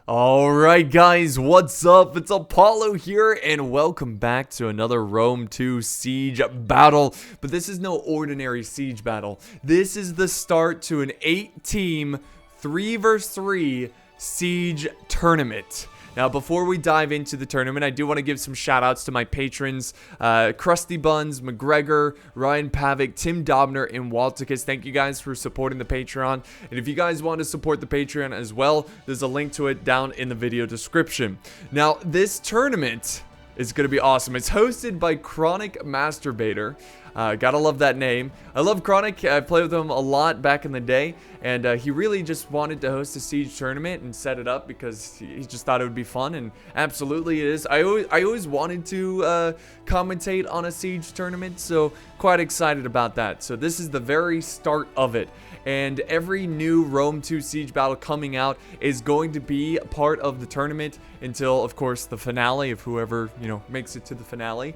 Alright guys, what's up? It's Apollo here and welcome back to another Rome 2 Siege battle. But this is no ordinary siege battle. This is the start to an 8-team 3 vs 3 siege tournament. Now, before we dive into the tournament, I do want to give some shout-outs to my patrons, Krusty Buns, McGregor, Ryan Pavic, Tim Dobner, and Walticus. Thank you guys for supporting the Patreon. And if you guys want to support the Patreon as well, there's a link to it down in the video description. Now, this tournament is going to be awesome. It's hosted by Chronic Masturbator. Gotta love that name. I love Chronic. I played with him a lot back in the day, and he really just wanted to host a siege tournament and set it up because he just thought it would be fun, and absolutely it is. I always wanted to commentate on a siege tournament, so quite excited about that. So this is the very start of it, and every new Rome 2 siege battle coming out is going to be part of the tournament until, of course, the finale of whoever, makes it to the finale.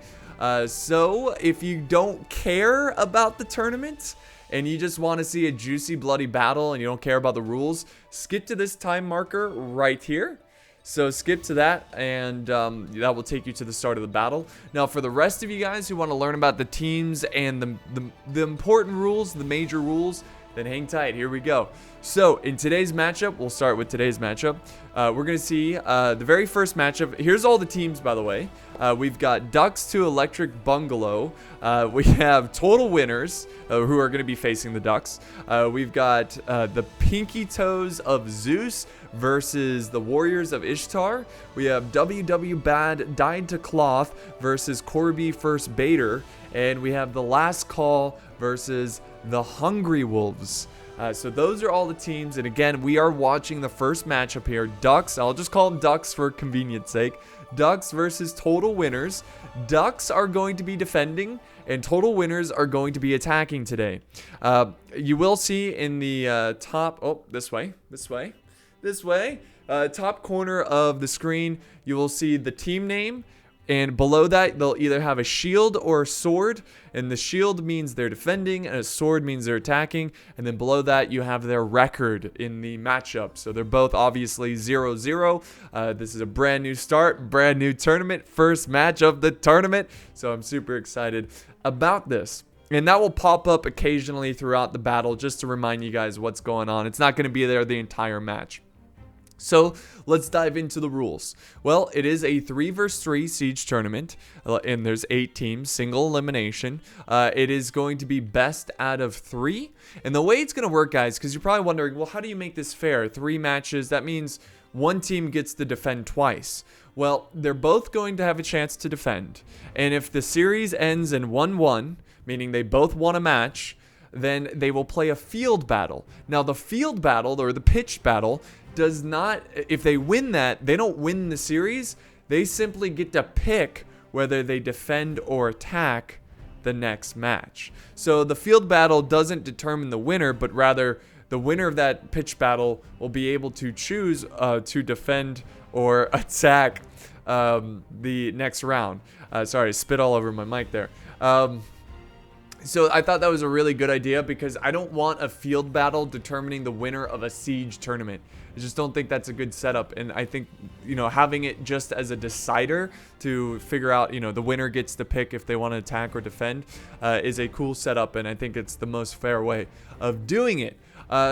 So if you don't care about the tournament and you just want to see a juicy, bloody battle and you don't care about the rules, skip to this time marker right here. So skip to that, and that will take you to the start of the battle. Now, for the rest of you guys who want to learn about the teams and the important rules, the major rules, then hang tight. Here we go. So in today's matchup, we'll start with today's matchup. We're going to see the very first matchup. Here's all the teams, by the way. We've got Ducks to Electric Bungalow. We have Total Winners, who are going to be facing the Ducks. We've got the Pinky Toes of Zeus versus the Warriors of Ishtar. We have WW Bad Dyed to Cloth versus Corby First Baiter. And we have the Last Call versus the Hungry Wolves. So those are all the teams, and again, we are watching the first matchup here. Ducks, I'll just call them Ducks for convenience sake. Ducks versus Total Winners. Ducks are going to be defending, and Total Winners are going to be attacking today. You will see in the top, top corner of the screen, you will see the team name. And below that, they'll either have a shield or a sword. And the shield means they're defending, and a sword means they're attacking. And then below that, you have their record in the matchup. So they're both obviously 0-0. This is a brand new start, brand new tournament, first match of the tournament. So I'm super excited about this. And that will pop up occasionally throughout the battle just to remind you guys what's going on. It's not going to be there the entire match. So let's dive into the rules. Well, it is a 3 vs 3 siege tournament, and there's 8 teams, single elimination. It is going to be best out of 3. And the way it's going to work, guys, because you're probably wondering, well, how do you make this fair? 3 matches, that means one team gets to defend twice. Well, they're both going to have a chance to defend. And if the series ends in 1-1, meaning they both won a match, then they will play a field battle. Now, the field battle, or the pitch battle, does not, if they win that, they don't win the series. They simply get to pick whether they defend or attack the next match. So the field battle doesn't determine the winner, but rather the winner of that pitch battle will be able to choose to defend or attack the next round. Sorry, I spit all over my mic there. So I thought that was a really good idea because I don't want a field battle determining the winner of a siege tournament. I just don't think that's a good setup, and I think, having it just as a decider to figure out, the winner gets to pick if they want to attack or defend is a cool setup, and I think it's the most fair way of doing it.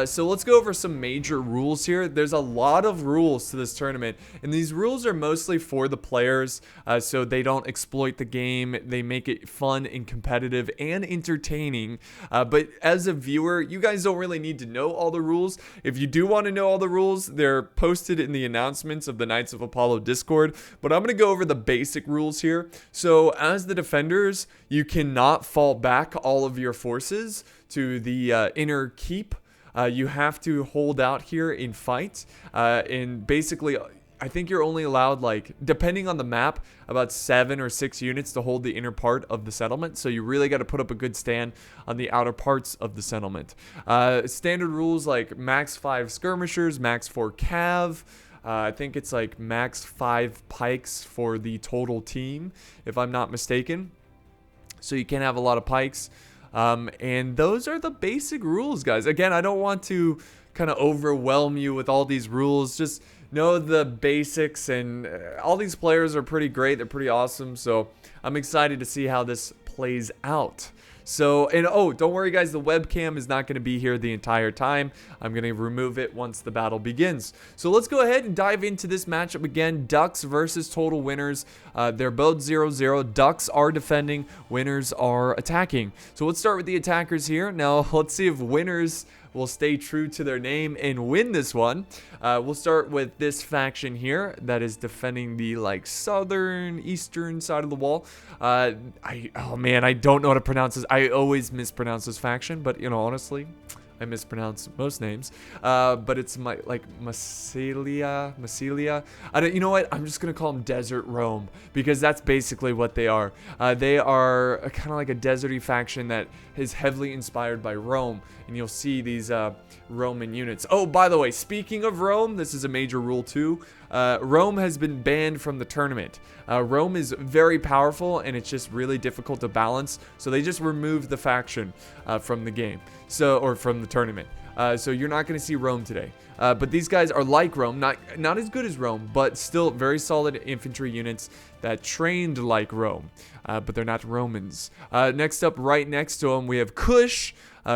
So let's go over some major rules here. There's a lot of rules to this tournament, and these rules are mostly for the players, so they don't exploit the game. They make it fun and competitive and entertaining. But as a viewer, you guys don't really need to know all the rules. If you do want to know all the rules, they're posted in the announcements of the Knights of Apollo Discord. But I'm going to go over the basic rules here. So as the defenders, you cannot fall back all of your forces to the inner keep. You have to hold out here in fight, and basically I think you're only allowed, depending on the map, about 7 or 6 units to hold the inner part of the settlement. So you really got to put up a good stand on the outer parts of the settlement. Standard rules like max 5 skirmishers, max 4 cav. I think it's like max 5 pikes for the total team, if I'm not mistaken. So you can't have a lot of pikes. And those are the basic rules, guys. Again, I don't want to kind of overwhelm you with all these rules. Just know the basics, and all these players are pretty great. They're pretty awesome. So I'm excited to see how this plays out. So, and oh, don't worry guys, the webcam is not going to be here the entire time. I'm going to remove it once the battle begins. So let's go ahead and dive into this matchup again. Ducks versus Total Winners. They're both 0-0. Ducks are defending, Winners are attacking. So let's start with the attackers here. Now, let's see if Winners will stay true to their name and win this one. We'll start with this faction here that is defending the southern eastern side of the wall. Oh man, I don't know how to pronounce this. I always mispronounce this faction, but honestly, I mispronounce most names. But it's Massilia. You know what? I'm just gonna call them Desert Rome because that's basically what they are. They are kind of like a deserty faction that is heavily inspired by Rome, and you'll see these Roman units. Oh, by the way, speaking of Rome, this is a major rule too. Rome has been banned from the tournament. Rome is very powerful, and it's just really difficult to balance. So they just removed the faction from the game, or from the tournament. So you're not going to see Rome today. But these guys are like Rome, not as good as Rome, but still very solid infantry units that trained like Rome. But they're not Romans. Next up, right next to them, we have Kush.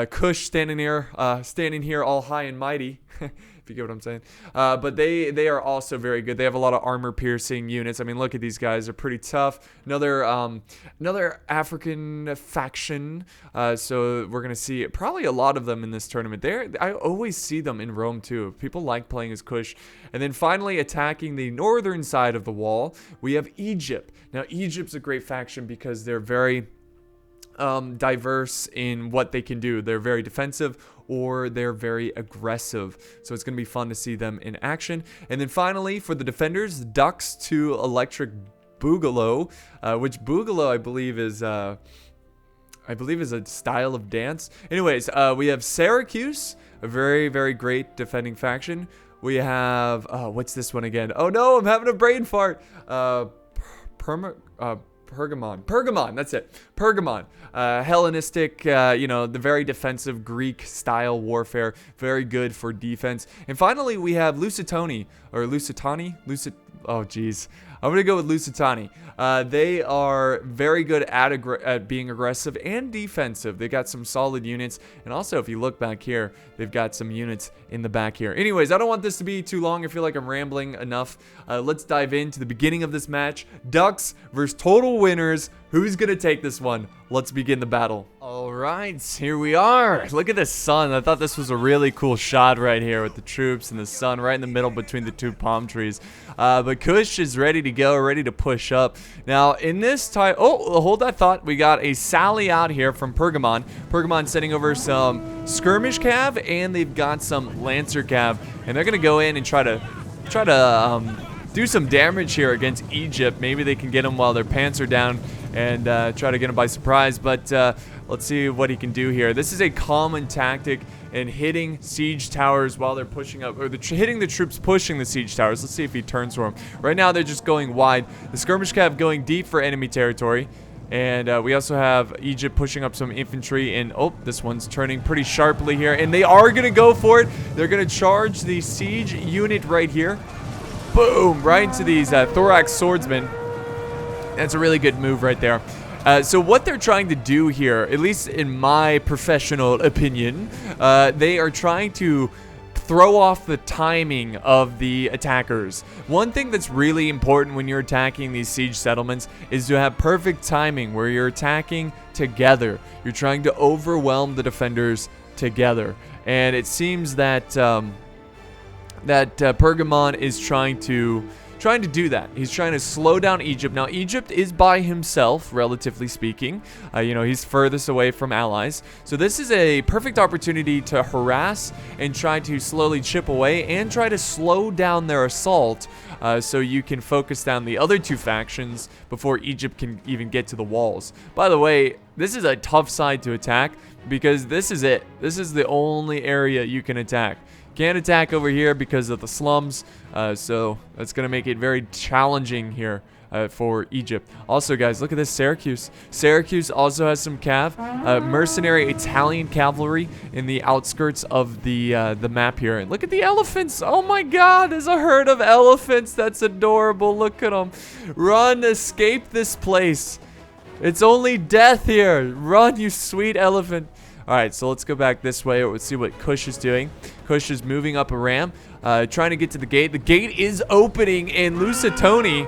Kush standing here all high and mighty. If you get what I'm saying. But they are also very good. They have a lot of armor-piercing units. I mean, look at these guys. They're pretty tough. Another African faction. So we're going to see probably a lot of them in this tournament. I always see them in Rome, too. People like playing as Kush. And then finally, attacking the northern side of the wall, we have Egypt. Now, Egypt's a great faction because they're very diverse in what they can do. They're very defensive or they're very aggressive. So it's going to be fun to see them in action. And then finally, for the defenders, Ducks to Electric Boogaloo, which Boogaloo I believe is a style of dance. Anyways, we have Syracuse, a very, very great defending faction. We have, what's this one again? Oh no, I'm having a brain fart. Pergamon, that's it. Pergamon, Hellenistic, the very defensive Greek style warfare, very good for defense. And finally, we have Lusitani, oh geez. I'm going to go with Lusitani. They are very good at being aggressive and defensive. They got some solid units. And also, if you look back here, they've got some units in the back here. Anyways, I don't want this to be too long. I feel like I'm rambling enough. Let's dive into the beginning of this match. Ducks versus Total Winners. Who's going to take this one? Let's begin the battle. All right, here we are. Look at the sun. I thought this was a really cool shot right here with the troops and the sun right in the middle between the two palm trees. But Kush is ready to go, ready to push up. Now, in this time, hold that thought. We got a sally out here from Pergamon. Pergamon sending over some skirmish cav, and they've got some lancer cav, and they're gonna go in and try to do some damage here against Egypt. Maybe they can get them while their pants are down and try to get him by surprise. But let's see what he can do here. This is a common tactic in hitting siege towers while they're pushing up, or hitting the troops pushing the siege towers. Let's see if he turns for him. Right now, they're just going wide. The skirmish cav going deep for enemy territory. And we also have Egypt pushing up some infantry. And, this one's turning pretty sharply here. And they are going to go for it. They're going to charge the siege unit right here. Boom! Right into these thorax swordsmen. That's a really good move right there. So what they're trying to do here, at least in my professional opinion, they are trying to throw off the timing of the attackers. One thing that's really important when you're attacking these siege settlements is to have perfect timing where you're attacking together. You're trying to overwhelm the defenders together. And it seems that Pergamon is trying to do that. He's trying to slow down Egypt. Now, Egypt is by himself, relatively speaking. He's furthest away from allies. So this is a perfect opportunity to harass and try to slowly chip away and try to slow down their assault so you can focus down the other two factions before Egypt can even get to the walls. By the way, this is a tough side to attack because this is it. This is the only area you can attack. Can't attack over here because of the slums, so that's going to make it very challenging here for Egypt. Also, guys, look at this Syracuse. Syracuse also has some cav, mercenary Italian cavalry in the outskirts of the map here. And look at the elephants. Oh my God, there's a herd of elephants. That's adorable. Look at them. Run, escape this place. It's only death here. Run, you sweet elephant. All right, so let's go back this way. Let's see what Kush is doing. Kush is moving up a ramp, trying to get to the gate. The gate is opening, and Lusitoni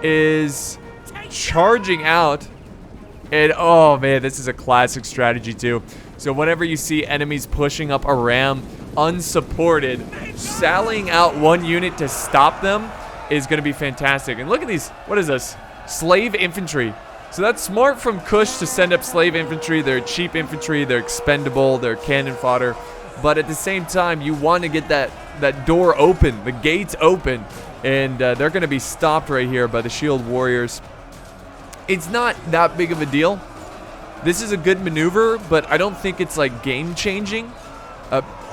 is charging out. And oh man, this is a classic strategy too. So whenever you see enemies pushing up a ramp unsupported, sallying out one unit to stop them is going to be fantastic. And look at these. What is this? Slave infantry. So that's smart from Kush to send up slave infantry. They're cheap infantry. They're expendable. They're cannon fodder. But at the same time, you want to get that door open, the gates open. And they're going to be stopped right here by the shield warriors. It's not that big of a deal. This is a good maneuver, but I don't think it's like game changing.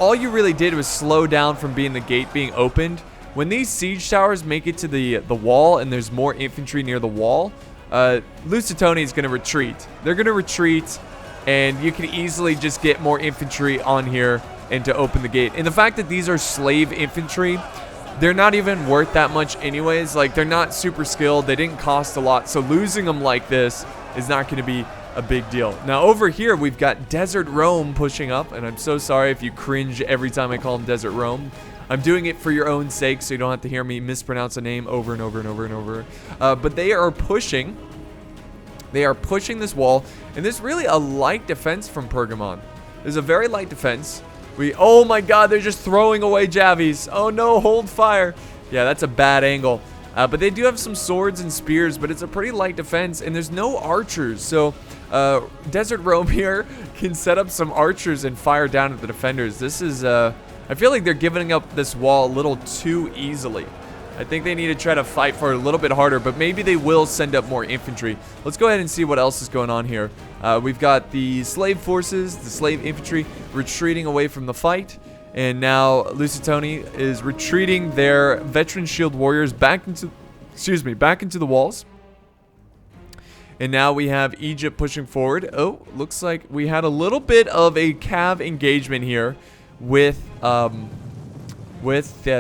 All you really did was slow down from being the gate being opened. When these siege towers make it to the wall and there's more infantry near the wall, Lusitoni is going to retreat. They're going to retreat, and you can easily just get more infantry on here and to open the gate. And the fact that these are slave infantry, they're not even worth that much anyways. Like, they're not super skilled. They didn't cost a lot. So losing them like this is not going to be a big deal. Now, over here, we've got Desert Rome pushing up. And I'm so sorry if you cringe every time I call him Desert Rome. I'm doing it for your own sake, so you don't have to hear me mispronounce a name over and over and over and over. But they are pushing. They are pushing this wall. And there's really a light defense from Pergamon. There's a very light defense. Oh my God, they're just throwing away Javies. Oh no, hold fire. Yeah, that's a bad angle. But they do have some swords and spears, but it's a pretty light defense, and there's no archers. So Desert Rome here can set up some archers and fire down at the defenders. This is, I feel like they're giving up this wall a little too easily. I think they need to try to fight for it a little bit harder, but maybe they will send up more infantry. Let's go ahead and see what else is going on here. We've got the slave forces, the slave infantry, retreating away from the fight. And now Lusitoni is retreating their veteran shield warriors back into the walls. And now we have Egypt pushing forward. Oh, looks like we had a little bit of a cav engagement here with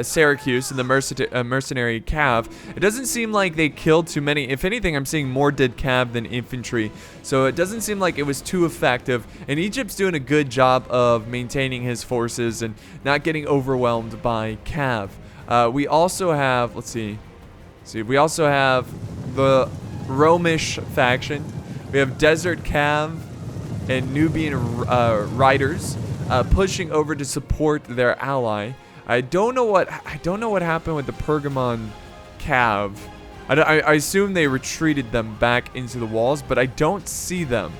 Syracuse and the mercenary cav. It doesn't seem like they killed too many. If anything, I'm seeing more dead cav than infantry. So it doesn't seem like it was too effective. And Egypt's doing a good job of maintaining his forces and not getting overwhelmed by cav. We also have, let's see, we also have the Romish faction. We have Desert Cav and Nubian riders pushing over to support their ally. I don't know what happened with the Pergamon Cav. I assume they retreated them back into the walls, but I don't see them.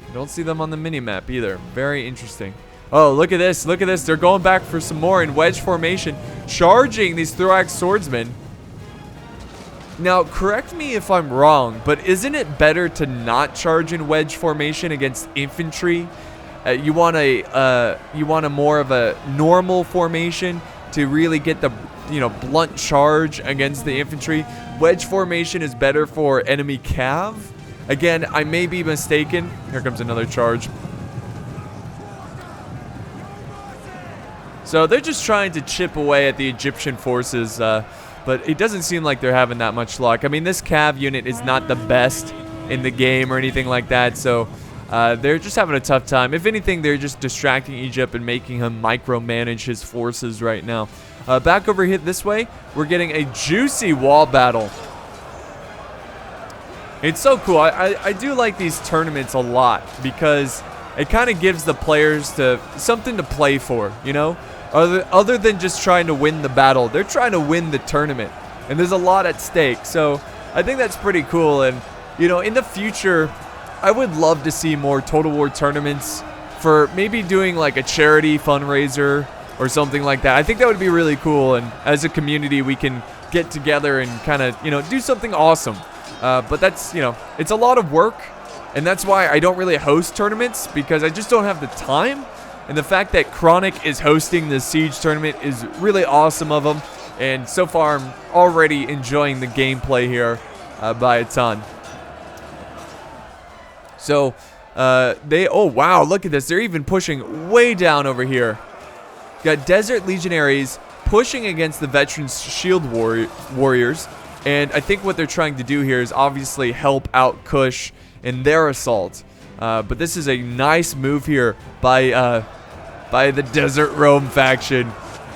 I don't see them on the minimap either. Very interesting. Oh, look at this. Look at this. They're going back for some more in wedge formation, charging these Thorax swordsmen. Now, correct me if I'm wrong, but isn't it better to not charge in wedge formation against infantry? You want a more of a normal formation to really get the, blunt charge against the infantry. Wedge formation is better for enemy cav. Again, I may be mistaken. Here comes another charge. So they're just trying to chip away at the Egyptian forces, but it doesn't seem like they're having that much luck. I mean, this cav unit is not the best in the game or anything like that, so they're just having a tough time. If anything, they're just distracting Egypt and making him micromanage his forces right now. Back over here this way, we're getting a juicy wall battle. It's so cool. I do like these tournaments a lot because it kind of gives the players something to play for, Other than just trying to win the battle, they're trying to win the tournament. And there's a lot at stake. So I think that's pretty cool. And, in the future, I would love to see more Total War tournaments for maybe doing like a charity fundraiser or something like that. I think that would be really cool. And as a community, we can get together and kind of, do something awesome. But that's, it's a lot of work. And that's why I don't really host tournaments, because I just don't have the time. And the fact that Chronic is hosting the Siege tournament is really awesome of them. And so far, I'm already enjoying the gameplay here by a ton. So, oh wow, look at this. They're even pushing way down over here. Got Desert Legionaries pushing against the Veterans Shield Warriors. And I think what they're trying to do here is obviously help out Kush in their assault. But this is a nice move here by the Desert Rome faction.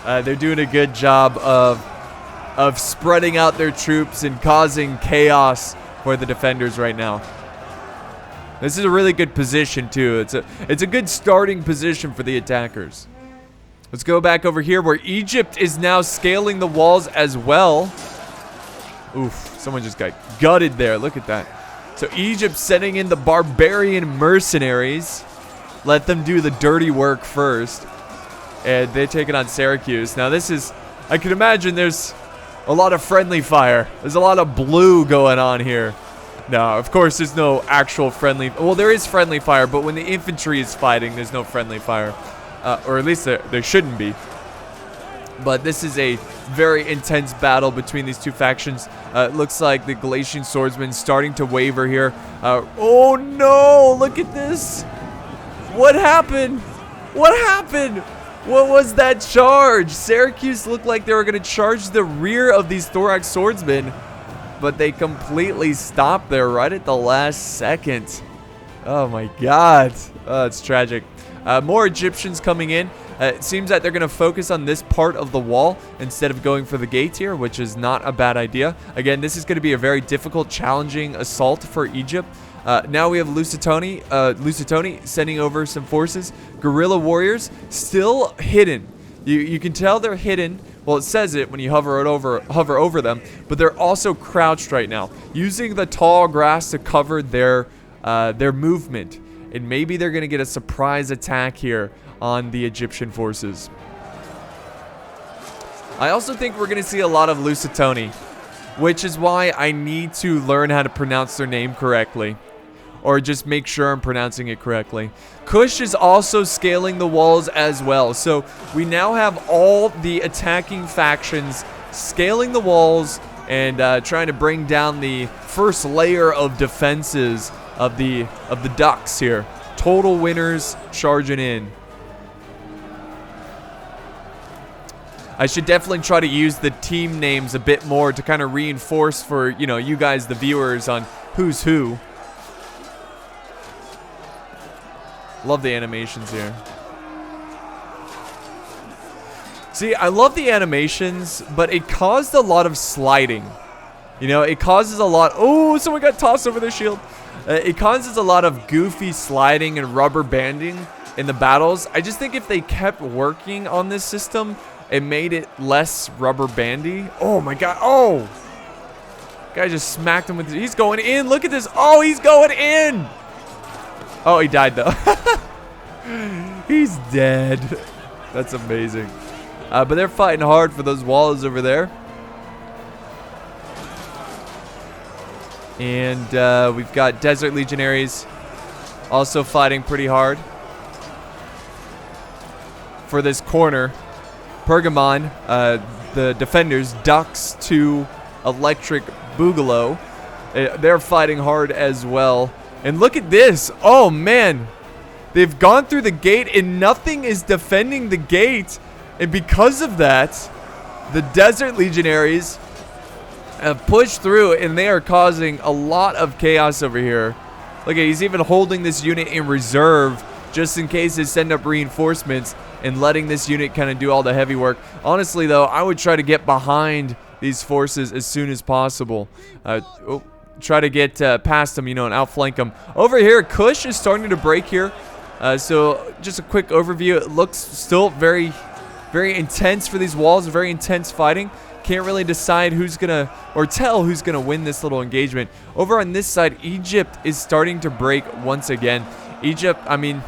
They're doing a good job of spreading out their troops and causing chaos for the defenders right now. This is a really good position too. It's a good starting position for the attackers. Let's go back over here where Egypt is now scaling the walls as well. Oof, someone just got gutted there. Look at that. So Egypt sending in the barbarian mercenaries. Let them do the dirty work first. And they're taking on Syracuse. Now this is, I can imagine there's a lot of friendly fire. There's a lot of blue going on here. No, of course there's no actual friendly, well there is friendly fire, but when the infantry is fighting, there's no friendly fire. Or at least there shouldn't be. But this is a very intense battle between these two factions. It looks like the Galatian swordsman starting to waver here. Oh no, look at this. What happened? What happened? What was that charge? Syracuse looked like they were going to charge the rear of these thorax swordsmen, but they completely stopped there right at the last second. Oh my god. Oh, it's tragic. More Egyptians coming in. It seems that they're going to focus on this part of the wall instead of going for the gates here, which is not a bad idea. Again, this is going to be a very difficult, challenging assault for Egypt. Now we have Lusitoni sending over some forces. Guerrilla warriors still hidden. You can tell they're hidden. Well, it says it when you hover over them, but they're also crouched right now, using the tall grass to cover their movement. And maybe they're going to get a surprise attack here on the Egyptian forces. I also think we're going to see a lot of Lusitoni, which is why I need to learn how to pronounce their name correctly. Or just make sure I'm pronouncing it correctly. Kush is also scaling the walls as well. So we now have all the attacking factions scaling the walls and trying to bring down the first layer of defenses of the ducks here. Total winners charging in. I should definitely try to use the team names a bit more to kind of reinforce for, you know, you guys, the viewers, on who's who. Love the animations here. See, I love the animations, but it caused a lot of sliding. You know, it causes a lot... Oh, someone got tossed over their shield. It causes a lot of goofy sliding and rubber banding in the battles. I just think if they kept working on this system, it made it less rubber bandy. Oh my god. Oh! Guy just smacked him with... He's going in. Look at this. Oh, he's going in! Oh, he died though. He's dead. That's amazing. But they're fighting hard for those walls over there. And we've got Desert Legionaries also fighting pretty hard for this corner. Pergamon, the defenders, ducks to Electric Boogaloo. They're fighting hard as well. And look at this. Oh, man. They've gone through the gate and nothing is defending the gate. And because of that, the Desert Legionaries have pushed through and they are causing a lot of chaos over here. Look at, he's even holding this unit in reserve just in case they send up reinforcements and letting this unit kind of do all the heavy work. Honestly, though, I would try to get behind these forces as soon as possible. Try to get past them, you know, and outflank them. Over here, Kush is starting to break here. So just a quick overview. It looks still very, very intense for these walls. Very intense fighting. Can't really decide who's gonna, or tell who's gonna win this little engagement. Over on this side, Egypt is starting to break once again. Egypt, I mean,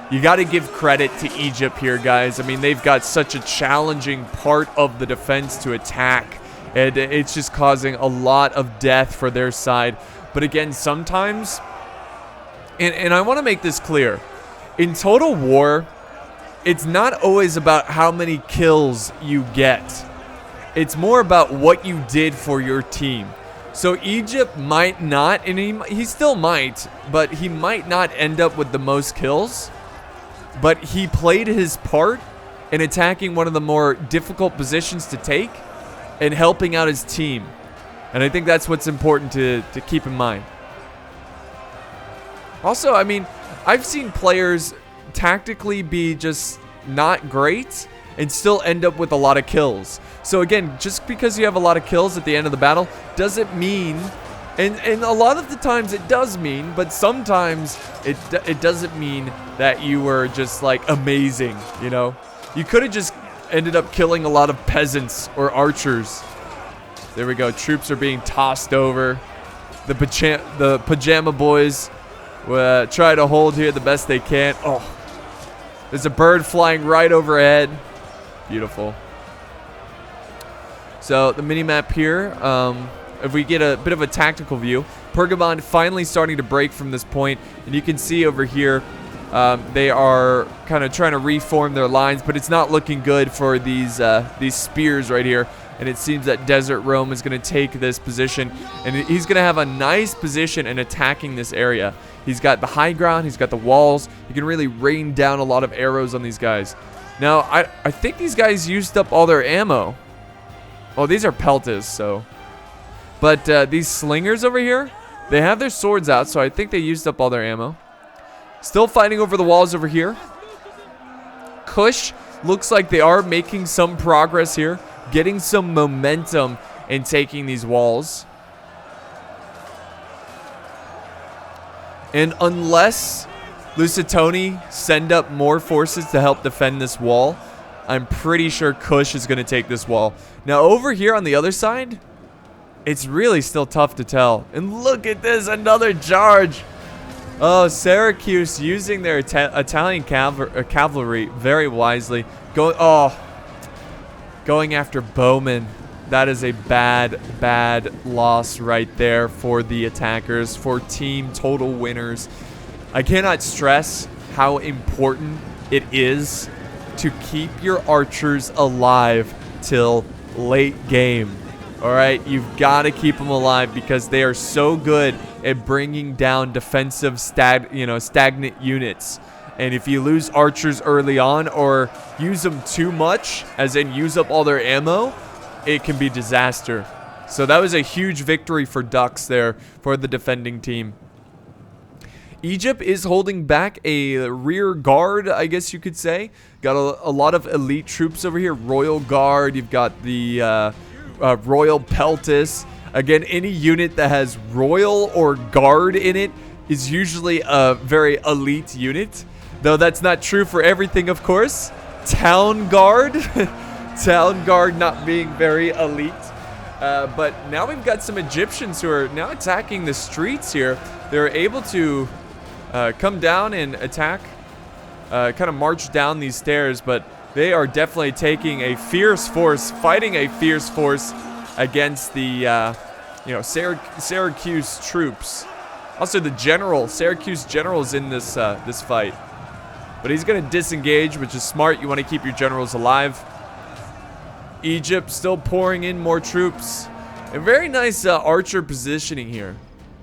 you got to give credit to Egypt here, guys. I mean, they've got such a challenging part of the defense to attack. And it's just causing a lot of death for their side. But again, sometimes, and I want to make this clear, in Total War, it's not always about how many kills you get. It's more about what you did for your team. So Egypt might not, and he still might, but he might not end up with the most kills. But he played his part in attacking one of the more difficult positions to take and helping out his team. And I think that's what's important to keep in mind. Also, I mean, I've seen players tactically be just not great and still end up with a lot of kills. So again, just because you have a lot of kills at the end of the battle doesn't mean, and a lot of the times it does mean, but sometimes it doesn't mean that you were just like amazing, you know? You could have just ended up killing a lot of peasants or archers. There we go. Troops are being tossed over. The pajama boys try to hold here the best they can. Oh, there's a bird flying right overhead. Beautiful. So the mini-map here, if we get a bit of a tactical view, Pergamon finally starting to break from this point, and you can see over here they are kind of trying to reform their lines, but it's not looking good for these spears right here. And it seems that Desert Rome is going to take this position, and he's going to have a nice position in attacking this area. He's got the high ground, he's got the walls. He can really rain down a lot of arrows on these guys. Now, I think these guys used up all their ammo. Oh, these are peltas, so. But these slingers over here, they have their swords out, so I think they used up all their ammo. Still fighting over the walls over here. Kush looks like they are making some progress here, getting some momentum in taking these walls. And unless Lusitoni send up more forces to help defend this wall, I'm pretty sure Kush is going to take this wall. Now over here on the other side, it's really still tough to tell. And look at this, another charge. Oh, Syracuse using their Italian cavalry very wisely. Going after Bowman. That is a bad loss right there for the attackers, for team total winners. I cannot stress how important it is to keep your archers alive till late game. All right, you've got to keep them alive because they are so good at bringing down defensive stagnant units. And if you lose archers early on or use them too much, as in use up all their ammo, it can be disaster. So that was a huge victory for Ducks there for the defending team. Egypt is holding back a rear guard, I guess you could say. Got a lot of elite troops over here. Royal Guard, you've got the Royal Peltis. Again, any unit that has Royal or Guard in it is usually a very elite unit. Though that's not true for everything, of course. Town Guard. Town Guard not being very elite. But now we've got some Egyptians who are now attacking the streets here. They're able to come down and attack, kind of march down these stairs, but they are definitely taking a fierce force, fighting a fierce force against the, Syracuse troops. Also, the general, Syracuse general's in this this fight. But he's going to disengage, which is smart. You want to keep your generals alive. Egypt still pouring in more troops. A very nice archer positioning here.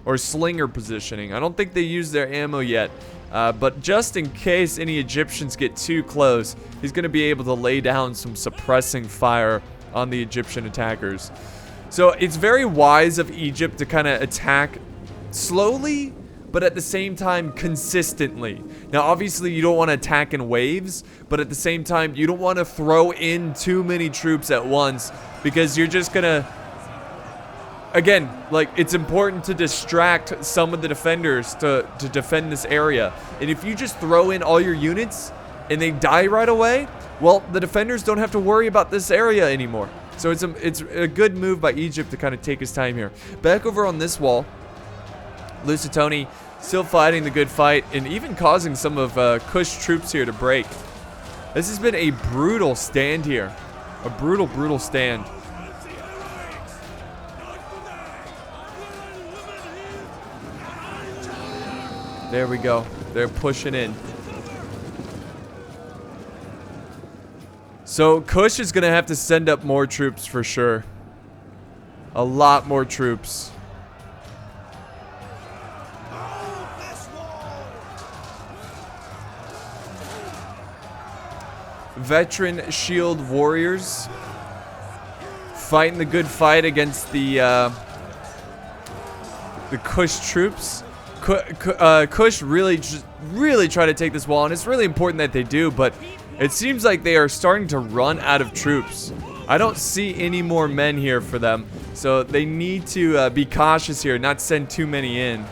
Or slinger positioning. I don't think they used their ammo yet. But just in case any Egyptians get too close, he's going to be able to lay down some suppressing fire on the Egyptian attackers. So it's very wise of Egypt to kind of attack slowly, but at the same time consistently. Now obviously you don't want to attack in waves, but at the same time you don't want to throw in too many troops at once, because you're just gonna, again, like, it's important to distract some of the defenders to defend this area. And if you just throw in all your units and they die right away, well, the defenders don't have to worry about this area anymore. So it's a good move by Egypt to kind of take his time here. Back over on this wall, Lusitoni still fighting the good fight and even causing some of Kush troops here to break. This has been a brutal stand here. A brutal stand. There we go. They're pushing in. So Kush is gonna have to send up more troops for sure. A lot more troops. Veteran shield warriors fighting the good fight against the Kush troops. Kush really try to take this wall, and it's really important that they do, but it seems like they are starting to run out of troops. I don't see any more men here for them, so they need to be cautious here, not send too many in.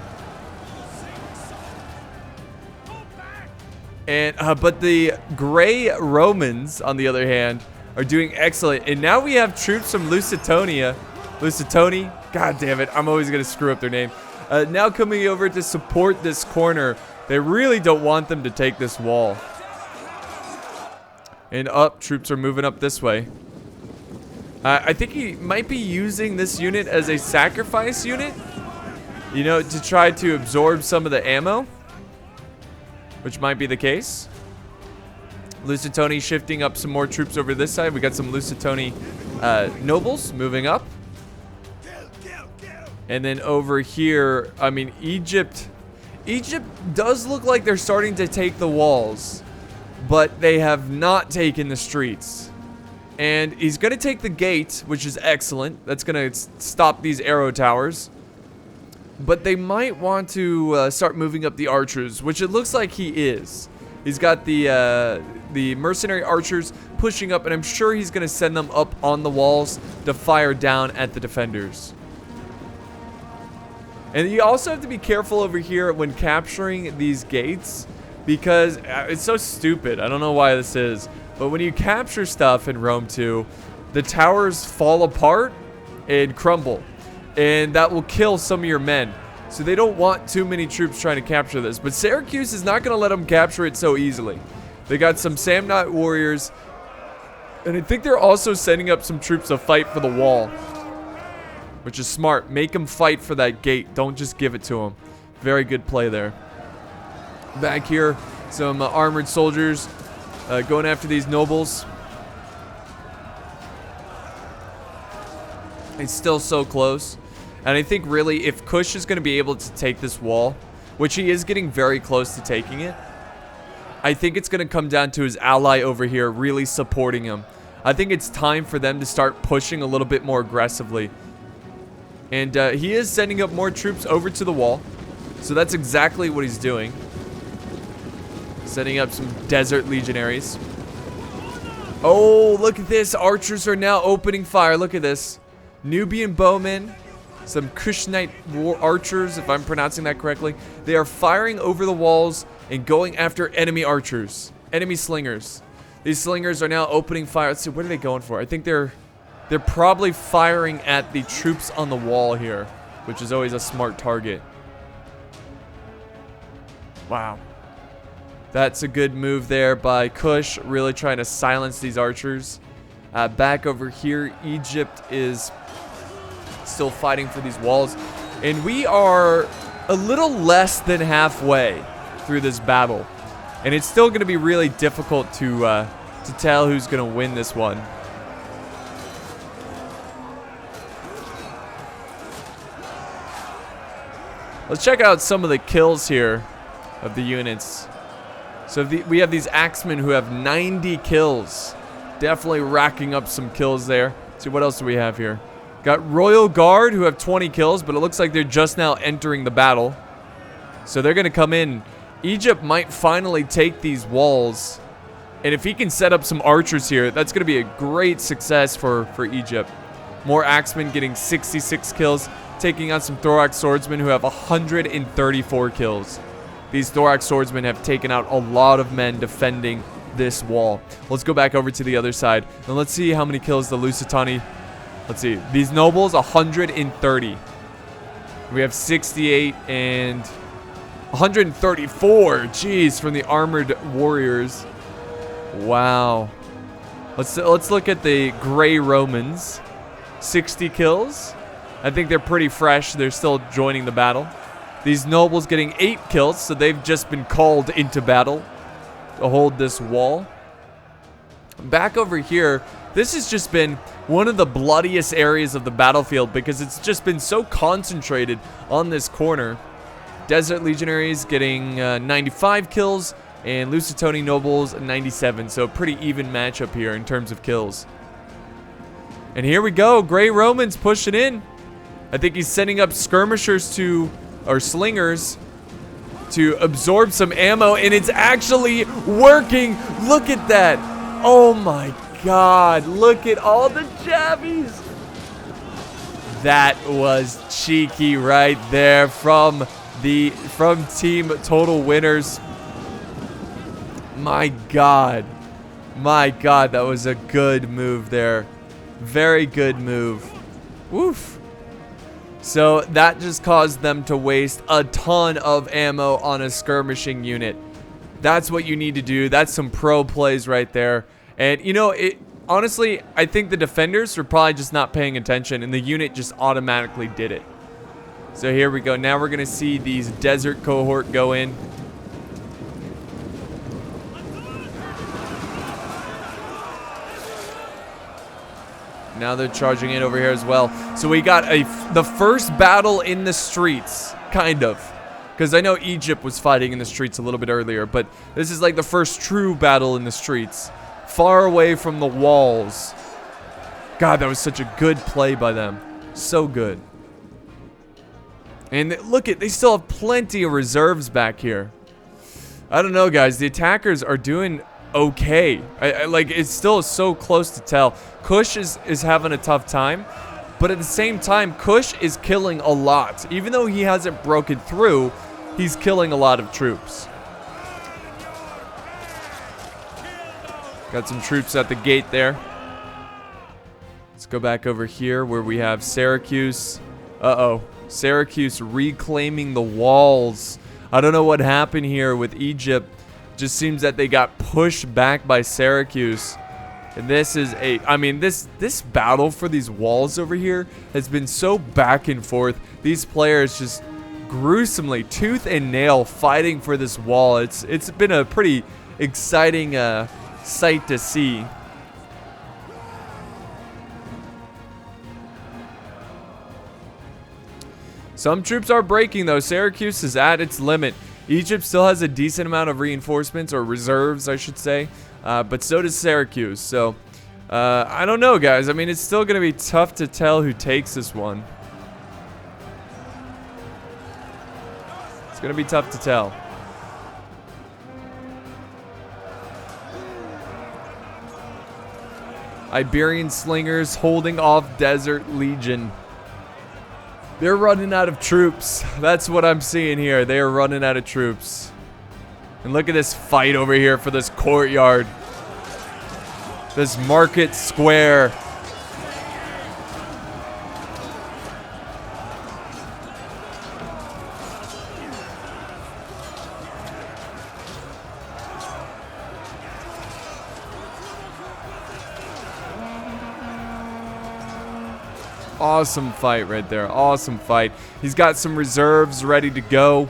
And but the gray Romans, on the other hand, are doing excellent. And now we have troops from Lusitania. Lusitoni? God damn it, I'm always gonna screw up their name. Now coming over to support this corner. They really don't want them to take this wall. And up, troops are moving up this way. I think he might be using this unit as a sacrifice unit, you know, to try to absorb some of the ammo, which might be the case. Lusitoni shifting up some more troops over this side. We got some Lusitoni nobles moving up. And then over here, I mean, Egypt does look like they're starting to take the walls, but they have not taken the streets. And he's going to take the gate, which is excellent. That's going to stop these arrow towers. But they might want to start moving up the archers, which it looks like he is. He's got the mercenary archers pushing up, and I'm sure he's going to send them up on the walls to fire down at the defenders. And you also have to be careful over here when capturing these gates, because it's so stupid. I don't know why this is, but when you capture stuff in Rome 2, the towers fall apart and crumble, and that will kill some of your men. So they don't want too many troops trying to capture this. But Syracuse is not going to let them capture it so easily. They got some Samnite warriors, and I think they're also sending up some troops to fight for the wall, which is smart. Make them fight for that gate. Don't just give it to them. Very good play there. Back here, some armored soldiers going after these nobles. It's still so close. And I think really if Kush is going to be able to take this wall, which he is getting very close to taking it, I think it's going to come down to his ally over here really supporting him. I think it's time for them to start pushing a little bit more aggressively. And he is sending up more troops over to the wall. So that's exactly what he's doing. Setting up some desert legionaries. Oh, look at this. Archers are now opening fire. Look at this. Nubian bowmen. Some Kushnite war archers, if I'm pronouncing that correctly. They are firing over the walls and going after enemy archers. Enemy slingers. These slingers are now opening fire. Let's see, what are they going for? I think they're probably firing at the troops on the wall here, which is always a smart target. Wow. That's a good move there by Kush, really trying to silence these archers. Back over here, Egypt is still fighting for these walls. And we are a little less than halfway through this battle. And it's still going to be really difficult to tell who's going to win this one. Let's check out some of the kills here of the units. So we have these axemen who have 90 kills. Definitely racking up some kills there. Let's see, what else do we have here? Got Royal Guard who have 20 kills, but it looks like they're just now entering the battle. So they're going to come in. Egypt might finally take these walls. And if he can set up some archers here, that's going to be a great success for Egypt. More axemen getting 66 kills. Taking on some thorax swordsmen who have 134 kills. These thorax swordsmen have taken out a lot of men defending this wall. Let's go back over to the other side. And let's see how many kills the Lusitani. Let's see. These nobles, 130. We have 68 and 134. Jeez, from the armored warriors. Wow. Let's look at the gray Romans. 60 kills. I think they're pretty fresh. They're still joining the battle. These nobles getting 8 kills, so they've just been called into battle to hold this wall. Back over here, this has just been one of the bloodiest areas of the battlefield because it's just been so concentrated on this corner. Desert Legionaries getting 95 kills and Lusitani Nobles 97, so pretty even matchup here in terms of kills. And here we go, Grey Romans pushing in. I think he's sending up skirmishers or slingers to absorb some ammo, and it's actually working. Look at that. Oh my God, look at all the jabbies. That was cheeky right there from Team Total Winners. My God, that was a good move there. Very good move. Woof. So that just caused them to waste a ton of ammo on a skirmishing unit. That's what you need to do. That's some pro plays right there. And you know, honestly, I think the defenders were probably just not paying attention and the unit just automatically did it. So here we go. Now we're going to see these desert cohort go in. Now they're charging in over here as well. So we got the first battle in the streets, kind of. Because I know Egypt was fighting in the streets a little bit earlier, but this is like the first true battle in the streets. Far away from the walls. God, that was such a good play by them. So good. And look they still have plenty of reserves back here. I don't know, guys. The attackers are doing okay. Like, it's still so close to tell. Kush is having a tough time, but at the same time, Kush is killing a lot. Even though he hasn't broken through, he's killing a lot of troops. Got some troops at the gate there. Let's go back over here where we have Syracuse. Uh-oh. Syracuse reclaiming the walls. I don't know what happened here with Egypt. Just seems that they got pushed back by Syracuse. And this is this battle for these walls over here has been so back and forth. These players just gruesomely, tooth and nail, fighting for this wall. It's been a pretty exciting sight to see. Some troops are breaking though. Syracuse is at its limit. Egypt still has a decent amount of reinforcements, or reserves I should say, but so does Syracuse. So I don't know, guys. I mean, it's still going to be tough to tell who takes this one. It's going to be tough to tell. Iberian slingers holding off Desert Legion. They're running out of troops. That's what I'm seeing here. They are running out of troops. And look at this fight over here for this courtyard. This market square. Awesome fight right there. Awesome fight. He's got some reserves ready to go.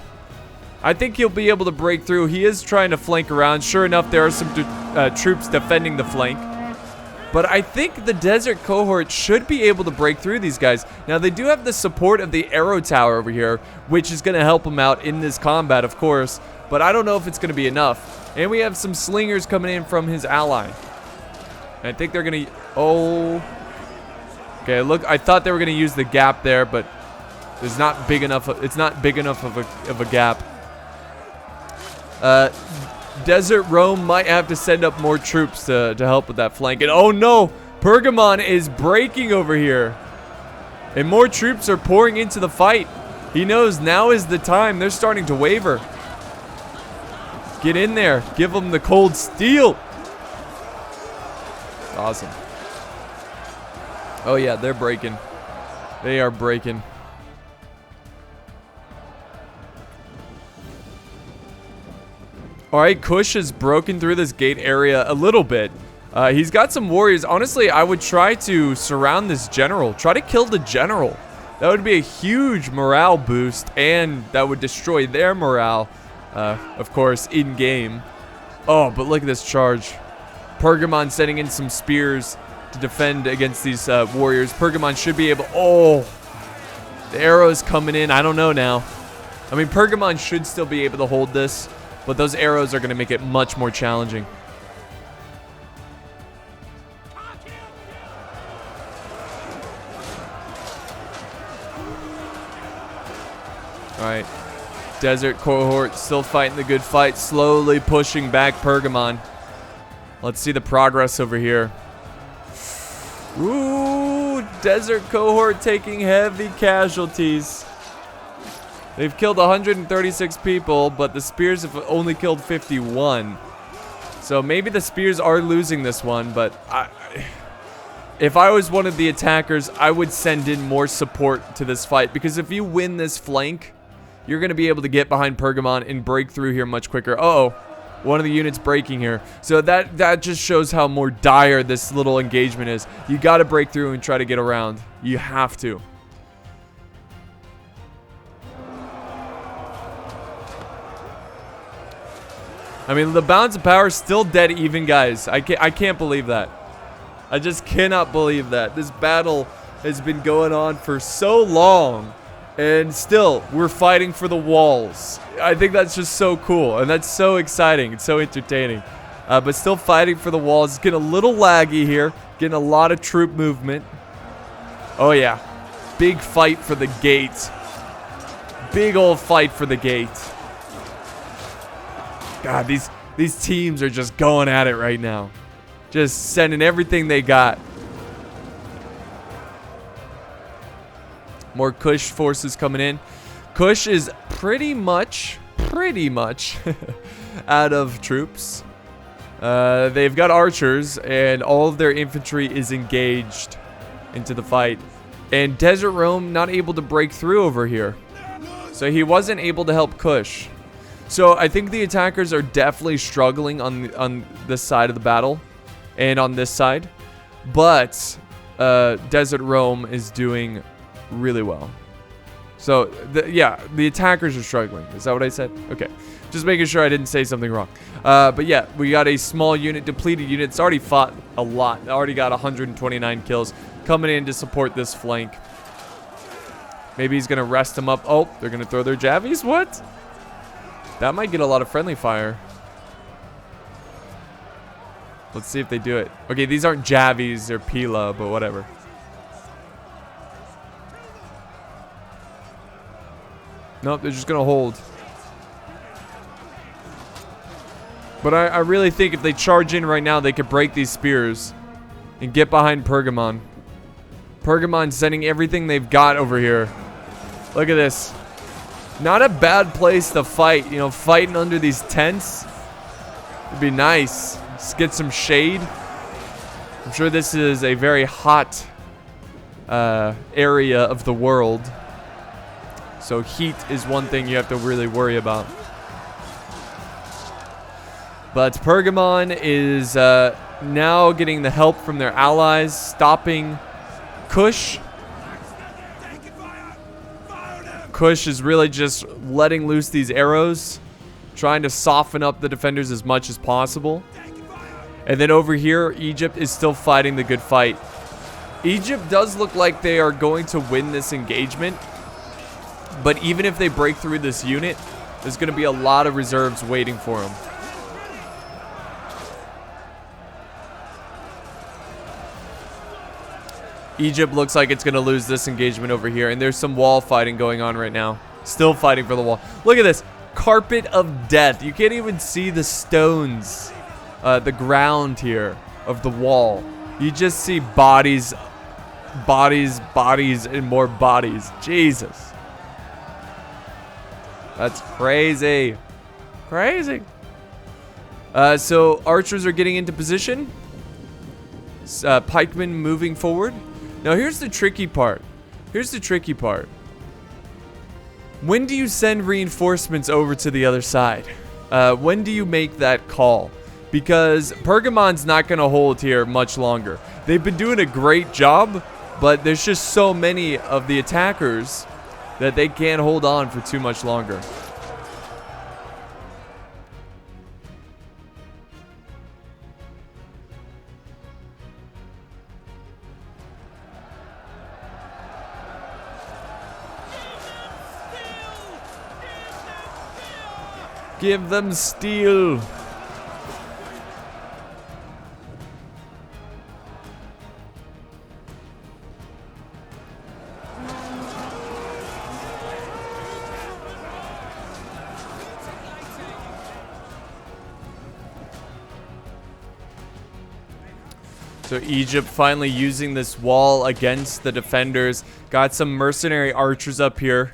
I think he'll be able to break through. He is trying to flank around. Sure enough, there are some troops defending the flank. But I think the desert cohort should be able to break through these guys. Now, they do have the support of the arrow tower over here, which is going to help them out in this combat, of course. But I don't know if it's going to be enough. And we have some slingers coming in from his ally. And I think they're going to... Oh... Okay, look, I thought they were going to use the gap there, but it's not big enough of a gap. Desert Rome might have to send up more troops to help with that flank. And oh no, Pergamon is breaking over here. And more troops are pouring into the fight. He knows now is the time. They're starting to waver. Get in there. Give them the cold steel. Awesome. Oh yeah, they're breaking. They are breaking. Alright, Kush has broken through this gate area a little bit. He's got some warriors. Honestly, I would try to surround this general. Try to kill the general. That would be a huge morale boost, and that would destroy their morale, of course, in-game. Oh, but look at this charge. Pergamon sending in some spears to defend against these warriors. Pergamon should be able... Oh, the arrows coming in. I don't know now. I mean, Pergamon should still be able to hold this, but those arrows are going to make it much more challenging. All right. Desert cohort still fighting the good fight, slowly pushing back Pergamon. Let's see the progress over here. Ooh, desert cohort taking heavy casualties. They've killed 136 people, but the spears have only killed 51. So maybe the spears are losing this one, but if I was one of the attackers, I would send in more support to this fight, because if you win this flank, you're going to be able to get behind Pergamon and break through here much quicker. Uh-oh, one of the units breaking here. So that just shows how more dire this little engagement is. You got to break through and try to get around. You have to. I mean, the balance of power is still dead even, guys. I can't believe that. I just cannot believe that. This battle has been going on for so long, and still, we're fighting for the walls. I think that's just so cool, and that's so exciting. It's so entertaining. But still fighting for the walls. It's getting a little laggy here. Getting a lot of troop movement. Oh, yeah. Big fight for the gate. Big old fight for the gate. God, these teams are just going at it right now. Just sending everything they got. More Kush forces coming in. Kush is pretty much out of troops. They've got archers, and all of their infantry is engaged into the fight. And Desert Rome not able to break through over here. So he wasn't able to help Kush. So I think the attackers are definitely struggling on this side of the battle. And on this side. But Desert Rome is doing really well. So, the attackers are struggling. Is that what I said? Okay. Just making sure I didn't say something wrong. But yeah, we got a small unit, depleted unit. It's already fought a lot. Already got 129 kills coming in to support this flank. Maybe he's going to rest him up. Oh, they're going to throw their javies? What? That might get a lot of friendly fire. Let's see if they do it. Okay, these aren't javies. They're Pila, but whatever. Nope, they're just going to hold. But I really think if they charge in right now, they could break these spears and get behind Pergamon. Pergamon's sending everything they've got over here. Look at this. Not a bad place to fight. You know, fighting under these tents would be nice. Just get some shade. I'm sure this is a very hot area of the world. So heat is one thing you have to really worry about. But Pergamon is now getting the help from their allies, stopping Kush. Kush is really just letting loose these arrows, trying to soften up the defenders as much as possible. And then over here, Egypt is still fighting the good fight. Egypt does look like they are going to win this engagement. But even if they break through this unit, there's going to be a lot of reserves waiting for them. Egypt looks like it's going to lose this engagement over here. And there's some wall fighting going on right now. Still fighting for the wall. Look at this. Carpet of death. You can't even see the stones, the ground here of the wall. You just see bodies, bodies, bodies, and more bodies. Jesus. That's crazy. Crazy. So archers are getting into position. Pikemen moving forward. Now here's the tricky part. Here's the tricky part. When do you send reinforcements over to the other side? When do you make that call? Because Pergamon's not going to hold here much longer. They've been doing a great job, but there's just so many of the attackers that they can't hold on for too much longer. Give them steel. So Egypt finally using this wall against the defenders. Got some mercenary archers up here.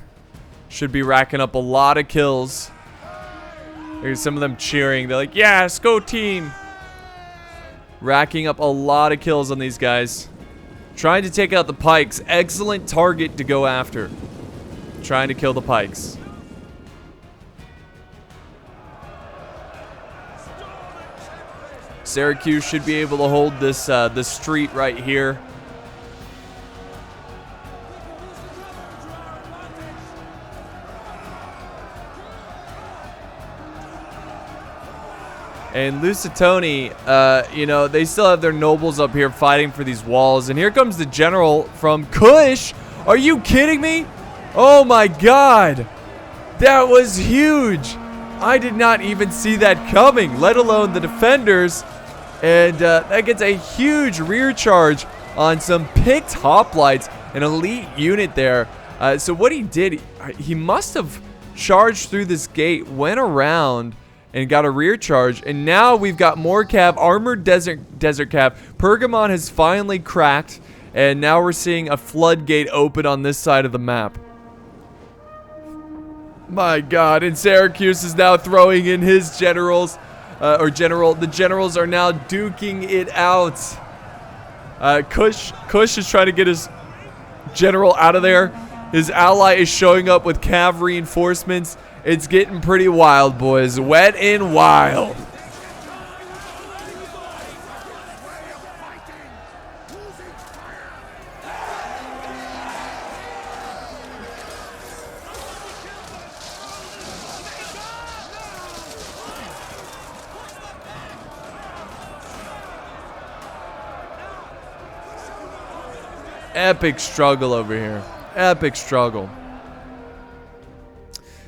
Should be racking up a lot of kills. There's some of them cheering. They're like, yes, go team. Racking up a lot of kills on these guys. Trying to take out the pikes. Excellent target to go after. Trying to kill the pikes. Syracuse should be able to hold this street right here. And Lusitoni, you know, they still have their nobles up here fighting for these walls. And here comes the general from Kush. Are you kidding me? Oh my god. That was huge. I did not even see that coming, let alone the defenders. And that gets a huge rear charge on some picked hoplites, an elite unit there. So what he did, he must have charged through this gate, went around, and got a rear charge. And now we've got more cav, armored desert cav. Pergamon has finally cracked, and now we're seeing a floodgate open on this side of the map. My god, and Syracuse is now throwing in his generals. The generals are now duking it out. Kush is trying to get his general out of there. His ally is showing up with cav reinforcements. It's getting pretty wild, boys. Wet and wild. Epic struggle over here. Epic struggle.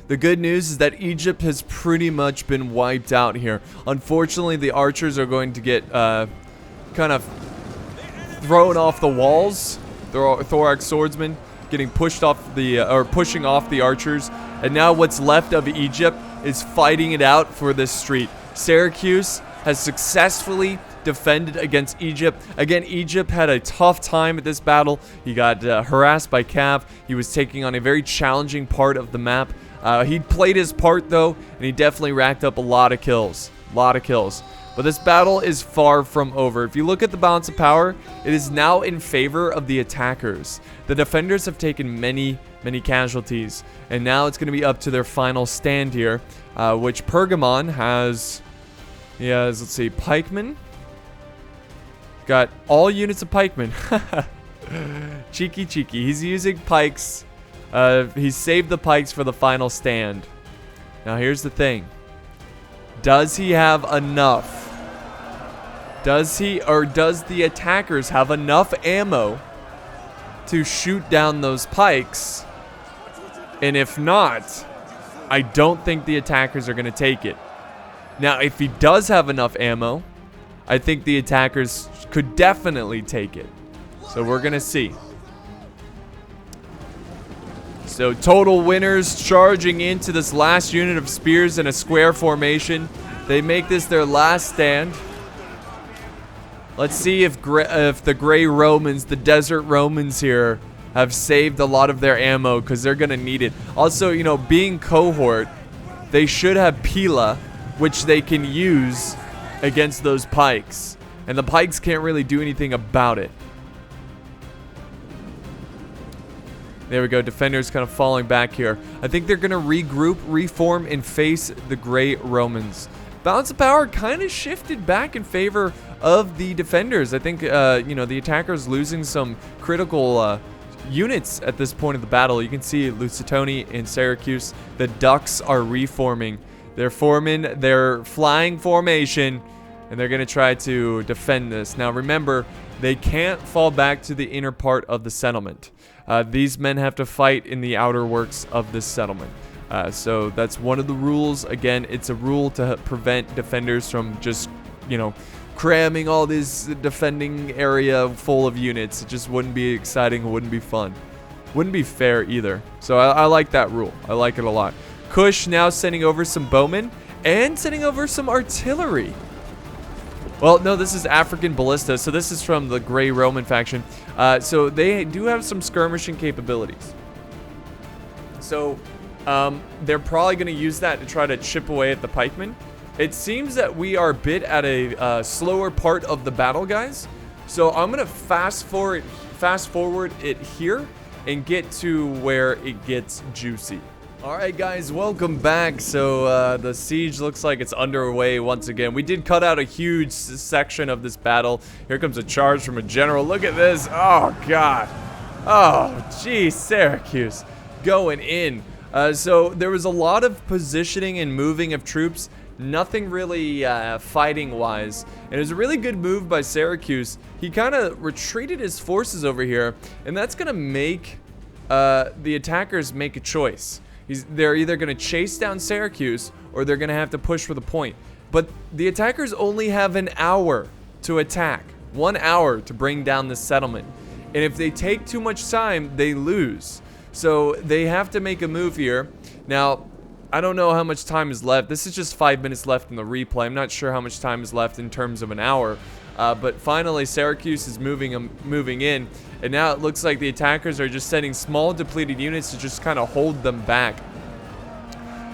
The good news is that Egypt has pretty much been wiped out here. Unfortunately, the archers are going to get kind of thrown off the walls. Thorax swordsmen getting pushed off the or pushing off the archers. And now what's left of Egypt is fighting it out for this street. Syracuse has successfully defended against Egypt. Again, Egypt had a tough time at this battle. He got harassed by cav. He was taking on a very challenging part of the map. He played his part though, and he definitely racked up a lot of kills. But this battle is far from over. If you look at the balance of power, it is now in favor of the attackers. The defenders have taken many casualties, and now it's going to be up to their final stand here, which Pergamon has. He has, let's see, pikemen. Got all units of pikemen. Cheeky. He's using pikes. He saved the pikes for the final stand. Now here's the thing. Does he have enough? Does the attackers have enough ammo to shoot down those pikes? And if not, I don't think the attackers are going to take it. Now, if he does have enough ammo, I think the attackers could definitely take it. So we're going to see. So total winners charging into this last unit of spears in a square formation. They make this their last stand. Let's see if the Gray Romans, the Desert Romans here, have saved a lot of their ammo, because they're going to need it. Also, you know, being cohort, they should have Pila, which they can use against those pikes. And the pikes can't really do anything about it. There we go. Defenders kind of falling back here. I think they're going to regroup, reform, and face the Gray Romans. Balance of power kind of shifted back in favor of the defenders. I think, you know, the attackers losing some critical units at this point of the battle. You can see Lusitoni and Syracuse. The Ducks are reforming. They're forming their flying formation, and they're going to try to defend this. Now, remember, they can't fall back to the inner part of the settlement. These men have to fight in the outer works of this settlement. So that's one of the rules. Again, it's a rule to prevent defenders from just, cramming all this defending area full of units. It just wouldn't be exciting. It wouldn't be fun. Wouldn't be fair either. So I like that rule. I like it a lot. Kush now sending over some bowmen and sending over some artillery. Well, no, this is African ballista. So this is from the Gray Roman faction. So they do have some skirmishing capabilities. So they're probably going to use that to try to chip away at the pikemen. It seems that we are a bit at a slower part of the battle, guys. So I'm going to fast forward it here and get to where it gets juicy. All right, guys, welcome back. So the siege looks like it's underway once again. We did cut out a huge section of this battle. Here comes a charge from a general. Look at this. Oh, God. Oh, geez, Syracuse going in. So there was a lot of positioning and moving of troops. Nothing really fighting-wise. And it was a really good move by Syracuse. He kind of retreated his forces over here, and that's going to make the attackers make a choice. They're either going to chase down Syracuse, or they're going to have to push for the point. But the attackers only have an hour to attack. 1 hour to bring down this settlement. And if they take too much time, they lose. So they have to make a move here. Now, I don't know how much time is left. This is just 5 minutes left in the replay. I'm not sure how much time is left in terms of an hour. But finally, Syracuse is moving in. And now it looks like the attackers are just sending small depleted units to just kind of hold them back.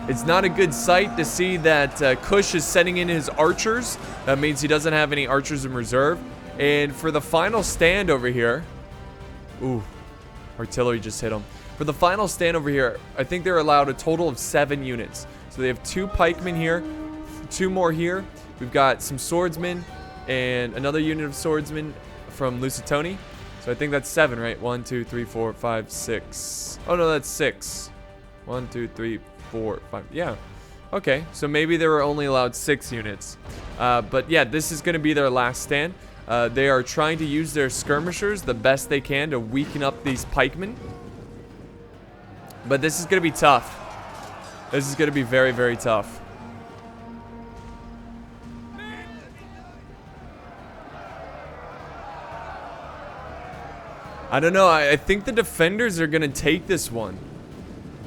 It's not a good sight to see that Kush is sending in his archers. That means he doesn't have any archers in reserve. And for the final stand over here... Ooh, artillery just hit him. For the final stand over here, I think they're allowed a total of 7 units. So they have 2 pikemen here, 2 more here. We've got some swordsmen and another unit of swordsmen from Lusitoni. So I think that's 7, right? 1, 2, 3, 4, 5, 6. Oh, no, that's 6. 1, 2, 3, 4, 5. Yeah. Okay, so maybe they were only allowed 6 units. But yeah, this is going to be their last stand. They are trying to use their skirmishers the best they can to weaken up these pikemen. But this is going to be tough. This is going to be very, very tough. I don't know. I think the defenders are going to take this one.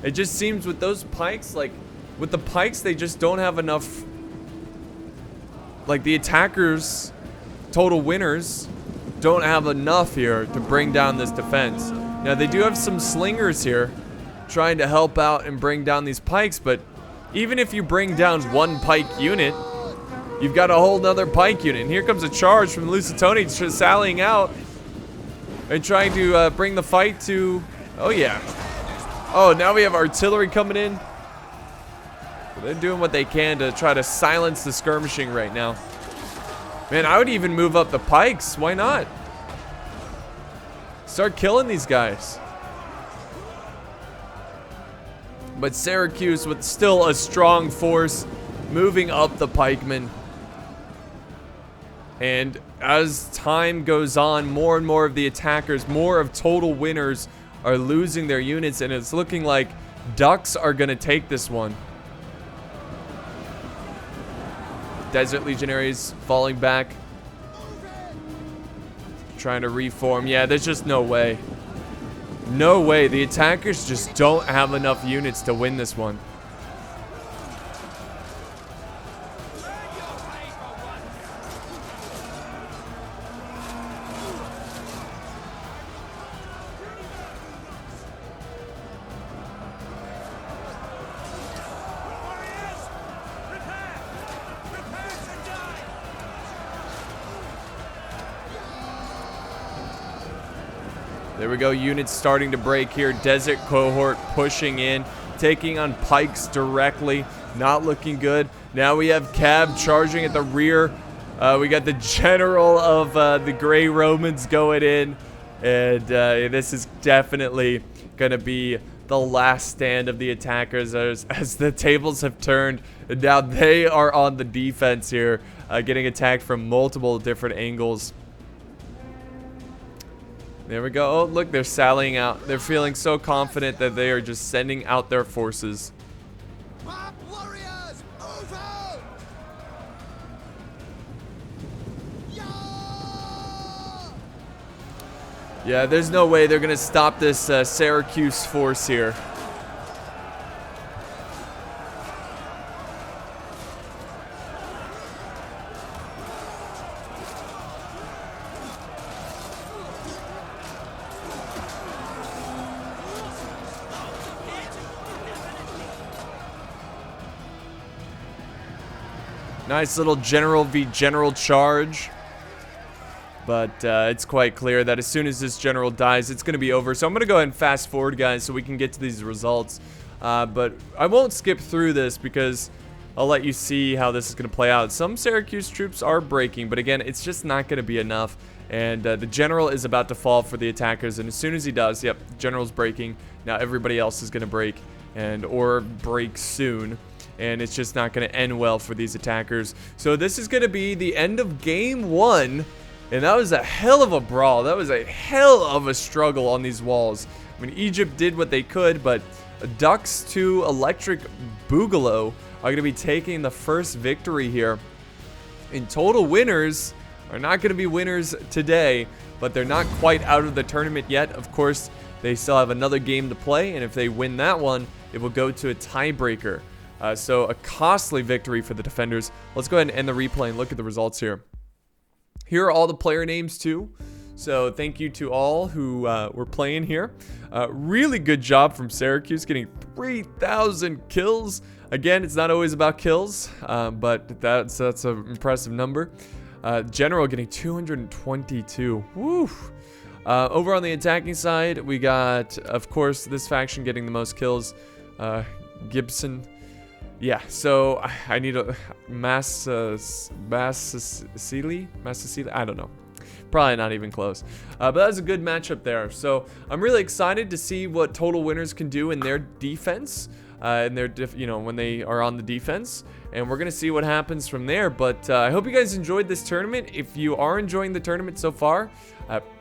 It just seems with those pikes, like, with the pikes, they just don't have enough. Like, the attackers, total winners, don't have enough here to bring down this defense. Now, they do have some slingers here trying to help out and bring down these pikes, but even if you bring down 1 pike unit, you've got a whole nother pike unit. And here comes a charge from Lusitoni sallying out and trying to bring the fight to... Oh, yeah. Oh, now we have artillery coming in. They're doing what they can to try to silence the skirmishing right now. Man, I would even move up the pikes. Why not? Start killing these guys. But Syracuse with still a strong force moving up the pikemen. And as time goes on, more and more of the attackers, more of total winners are losing their units, and it's looking like Ducks are going to take this one. Desert Legionaries falling back. Trying to reform. Yeah, there's just no way. No way. The attackers just don't have enough units to win this one. There we go, units starting to break here. Desert cohort pushing in, taking on pikes directly. Not looking good. Now we have Cab charging at the rear. We got the general of the Gray Romans going in. And this is definitely going to be the last stand of the attackers as the tables have turned. And now they are on the defense here, getting attacked from multiple different angles. There we go. Oh, look, they're sallying out. They're feeling so confident that they are just sending out their forces. Yeah, there's no way they're going to stop this Syracuse force here. Nice little general v general charge. But it's quite clear that as soon as this general dies, it's going to be over. So I'm going to go ahead and fast forward, guys, so we can get to these results. But I won't skip through this because I'll let you see how this is going to play out. Some Syracuse troops are breaking, but again, it's just not going to be enough. And the general is about to fall for the attackers. And as soon as he does, yep, the general's breaking. Now everybody else is going to break or break soon. And it's just not going to end well for these attackers. So this is going to be the end of game 1. And that was a hell of a brawl. That was a hell of a struggle on these walls. I mean, Egypt did what they could, but Ducks to Electric Boogaloo are going to be taking the first victory here. In total, winners are not going to be winners today, but they're not quite out of the tournament yet. Of course, they still have another game to play, and if they win that one, it will go to a tiebreaker. So a costly victory for the defenders. Let's go ahead and end the replay and look at the results here. Here are all the player names too. So thank you to all who were playing here. Really good job from Syracuse getting 3,000 kills. Again, it's not always about kills, but that's an impressive number. General getting 222. Woo! Over on the attacking side, we got, of course, this faction getting the most kills. Gibson. Yeah, so I need a Massacili? I don't know. Probably not even close. But that was a good matchup there. So I'm really excited to see what total winners can do in their defense. When they are on the defense. And we're going to see what happens from there. But I hope you guys enjoyed this tournament. If you are enjoying the tournament so far,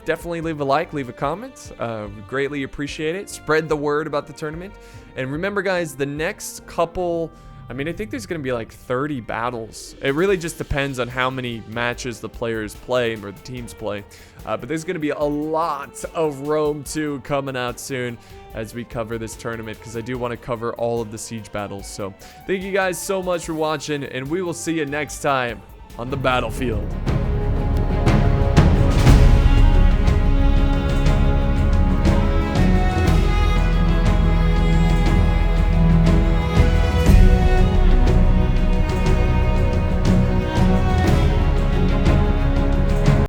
definitely leave a like, leave a comment. We greatly appreciate it. Spread the word about the tournament. And remember, guys, the next couple... I mean, I think there's going to be like 30 battles. It really just depends on how many matches the players play or the teams play. But there's going to be a lot of Rome 2 coming out soon as we cover this tournament, because I do want to cover all of the siege battles. So thank you guys so much for watching, and we will see you next time on the battlefield.